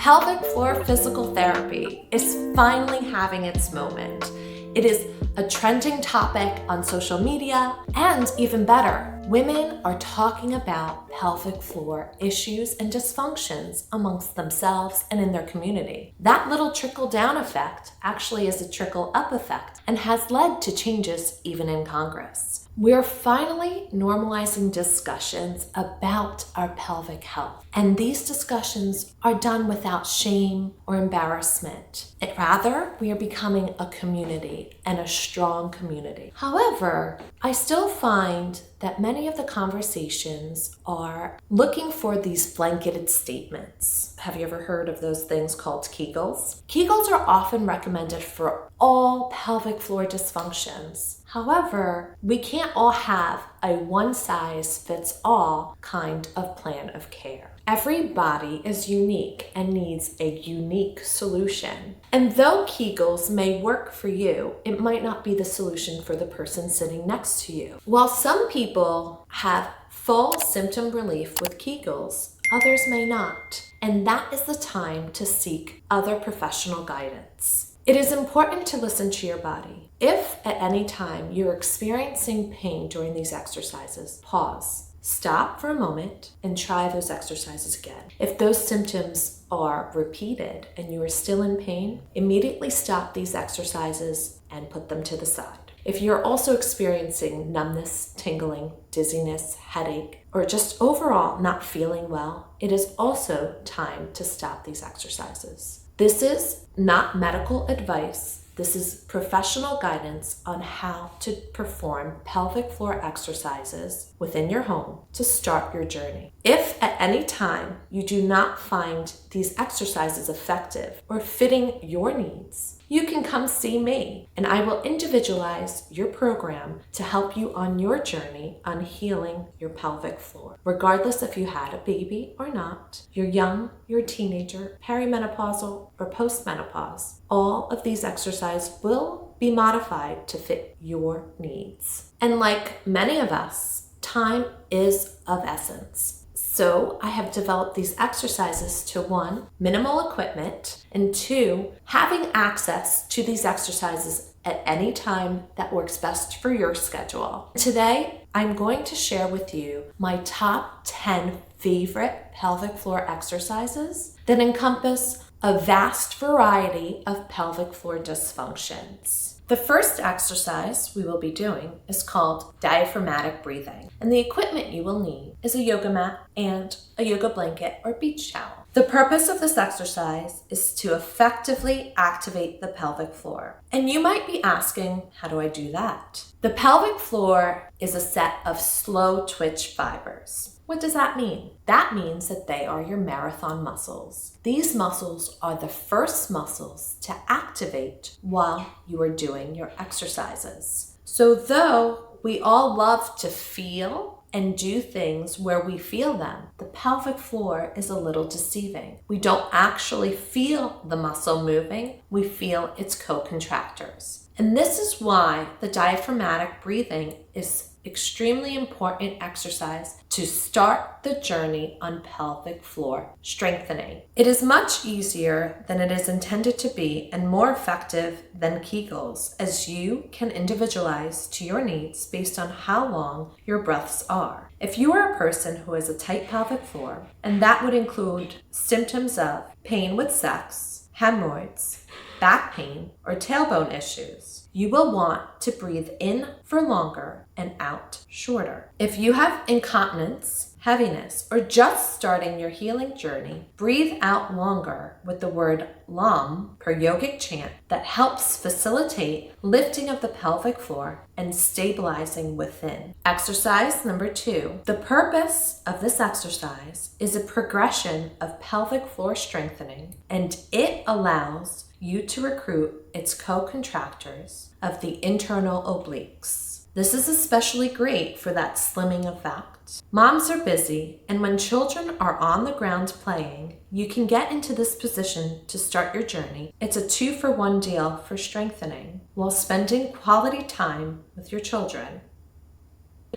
Pelvic floor physical therapy is finally having its moment. It is a trending topic on social media, and even better, women are talking about pelvic floor issues and dysfunctions amongst themselves and in their community. That little trickle-down effect actually is a trickle-up effect and has led to changes even in Congress. We're finally normalizing discussions about our pelvic health, and these discussions are done without shame or embarrassment. Rather, we are becoming a community and a strong community. However, I still find that many of the conversations are looking for these blanketed statements. Have you ever heard of those things called kegels? Kegels are often recommended for all pelvic floor dysfunctions. However, we can't all have a one-size-fits-all kind of plan of care. Every body is unique and needs a unique solution. And though Kegels may work for you, it might not be the solution for the person sitting next to you. While some people have full symptom relief with Kegels, others may not. And that is the time to seek other professional guidance. It is important to listen to your body. If at any time you're experiencing pain during these exercises, pause. Stop for a moment and try those exercises again. If those symptoms are repeated and you are still in pain, immediately stop these exercises and put them to the side. If you're also experiencing numbness, tingling, dizziness, headache, or just overall not feeling well, it is also time to stop these exercises. This is not medical advice. This is professional guidance on how to perform pelvic floor exercises within your home to start your journey. If at any time you do not find these exercises effective or fitting your needs, you can come see me and I will individualize your program to help you on your journey on healing your pelvic floor. Regardless if you had a baby or not, you're young, you're a teenager, perimenopausal, or postmenopause, all of these exercises will be modified to fit your needs. And like many of us, time is of essence. So I have developed these exercises to 1, minimal equipment, and 2, having access to these exercises at any time that works best for your schedule. Today, I'm going to share with you my top 10 favorite pelvic floor exercises that encompass a vast variety of pelvic floor dysfunctions. The first exercise we will be doing is called diaphragmatic breathing, and the equipment you will need is a yoga mat and a yoga blanket or beach towel. The purpose of this exercise is to effectively activate the pelvic floor. And you might be asking, how do I do that? The pelvic floor is a set of slow twitch fibers. What does that mean? That means that they are your marathon muscles. These muscles are the first muscles to activate while you are doing your exercises. So though we all love to feel and do things where we feel them, the pelvic floor is a little deceiving. We don't actually feel the muscle moving, we feel its co-contractors. And this is why the diaphragmatic breathing is extremely important exercise to start the journey on pelvic floor strengthening. It is much easier than it is intended to be and more effective than Kegels, as you can individualize to your needs based on how long your breaths are. If you are a person who has a tight pelvic floor, and that would include symptoms of pain with sex, hemorrhoids, back pain, or tailbone issues, you will want to breathe in for longer and out shorter. If you have incontinence, heaviness, or just starting your healing journey, breathe out longer with the word LUM per yogic chant that helps facilitate lifting of the pelvic floor and stabilizing within. Exercise number 2. The purpose of this exercise is a progression of pelvic floor strengthening, and it allows you to recruit its co-contractors of the internal obliques. This is especially great for that slimming effect. Moms are busy, and when children are on the ground playing, you can get into this position to start your journey. It's a 2-for-1 deal for strengthening while spending quality time with your children.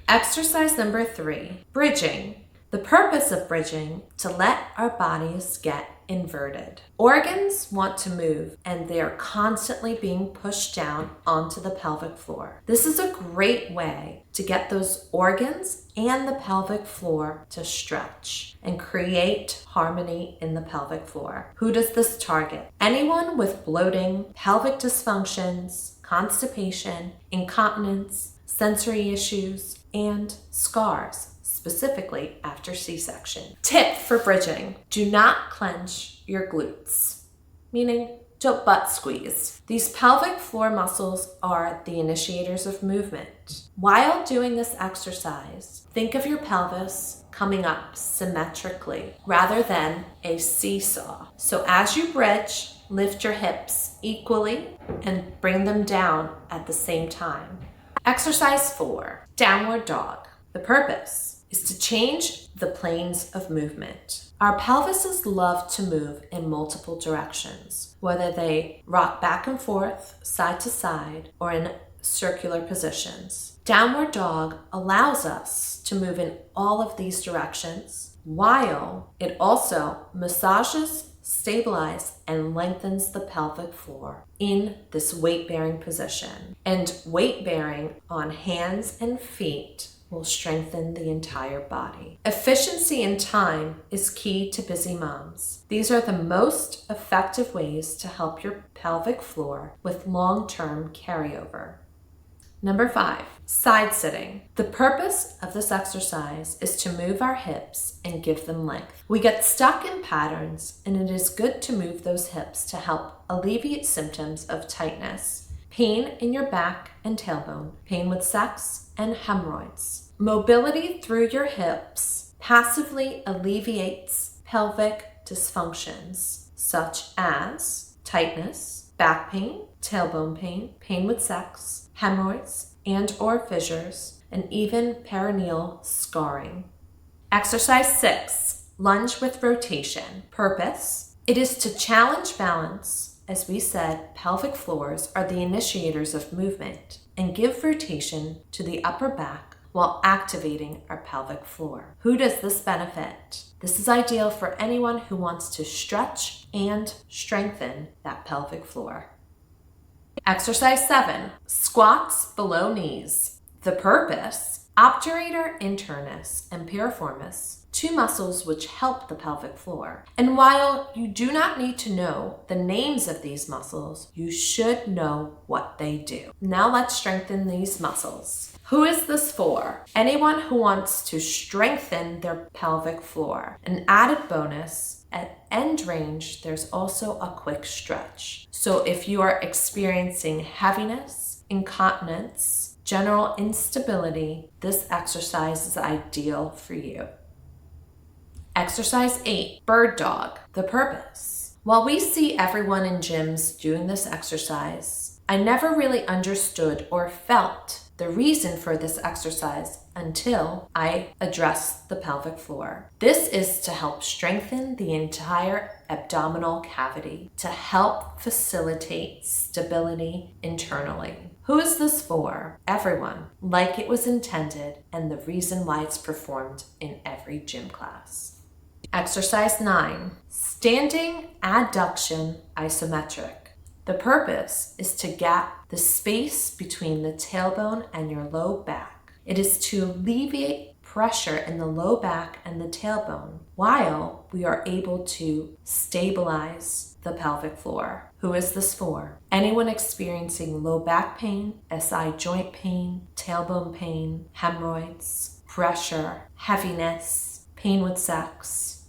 Exercise number 3, bridging. The purpose of bridging to let our bodies get inverted. Organs want to move and they are constantly being pushed down onto the pelvic floor. This is a great way to get those organs and the pelvic floor to stretch and create harmony in the pelvic floor. Who does this target? Anyone with bloating, pelvic dysfunctions, constipation, incontinence, sensory issues, and scars, specifically after C-section. Tip for bridging: do not clench your glutes, meaning don't butt squeeze. These pelvic floor muscles are the initiators of movement. While doing this exercise, think of your pelvis coming up symmetrically rather than a seesaw. So as you bridge, lift your hips equally and bring them down at the same time. Exercise 4, downward dog. The purpose is to change the planes of movement. Our pelvises love to move in multiple directions, whether they rock back and forth, side to side, or in circular positions. Downward dog allows us to move in all of these directions, while it also massages, stabilizes, and lengthens the pelvic floor in this weight-bearing position. And weight-bearing on hands and feet will strengthen the entire body. Efficiency and time is key to busy moms. These are the most effective ways to help your pelvic floor with long-term carryover. Number 5, side sitting. The purpose of this exercise is to move our hips and give them length. We get stuck in patterns, and it is good to move those hips to help alleviate symptoms of tightness, pain in your back and tailbone, pain with sex, and hemorrhoids. Mobility through your hips passively alleviates pelvic dysfunctions such as tightness, back pain, tailbone pain, pain with sex, hemorrhoids and or fissures, and even perineal scarring. Exercise 6, lunge with rotation. Purpose: it is to challenge balance. As we said, pelvic floors are the initiators of movement and give rotation to the upper back while activating our pelvic floor. Who does this benefit? This is ideal for anyone who wants to stretch and strengthen that pelvic floor. Exercise 7, squats below knees. The purpose: obturator internus and piriformis, two muscles which help the pelvic floor. And while you do not need to know the names of these muscles, you should know what they do. Now let's strengthen these muscles. Who is this for? Anyone who wants to strengthen their pelvic floor. An added bonus: at end range, there's also a quick stretch. So if you are experiencing heaviness, incontinence, general instability, this exercise is ideal for you. Exercise 8, Birddog. The purpose: while we see everyone in gyms doing this exercise, I never really understood or felt the reason for this exercise until I addressed the pelvic floor. This is to help strengthen the entire abdominal cavity, to help facilitate stability internally. Who is this for? Everyone, like it was intended, and the reason why it's performed in every gym class. Exercise 9, standing adduction isometric. The purpose is to gap the space between the tailbone and your low back. It is to alleviate pressure in the low back and the tailbone while we are able to stabilize the pelvic floor. Who is this for? Anyone experiencing low back pain, SI joint pain, tailbone pain, hemorrhoids, pressure, heaviness, pain with sex.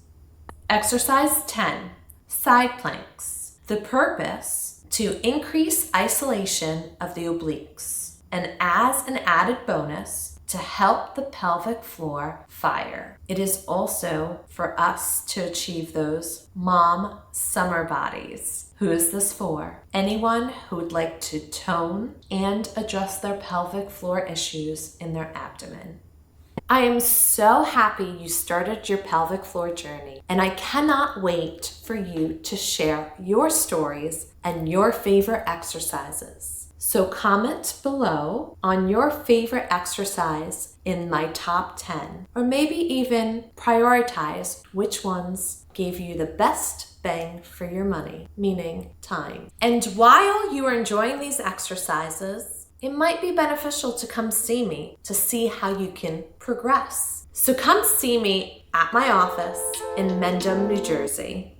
Exercise 10, side planks. The purpose: to increase isolation of the obliques, and as an added bonus, to help the pelvic floor fire. It is also for us to achieve those mom summer bodies. Who is this for? Anyone who would like to tone and address their pelvic floor issues in their abdomen. I am so happy you started your pelvic floor journey, and I cannot wait for you to share your stories and your favorite exercises. So comment below on your favorite exercise in my top 10, or maybe even prioritize which ones gave you the best best bang for your money, meaning time. And while you are enjoying these exercises, it might be beneficial to come see me to see how you can progress. So come see me at my office in Mendham, New Jersey.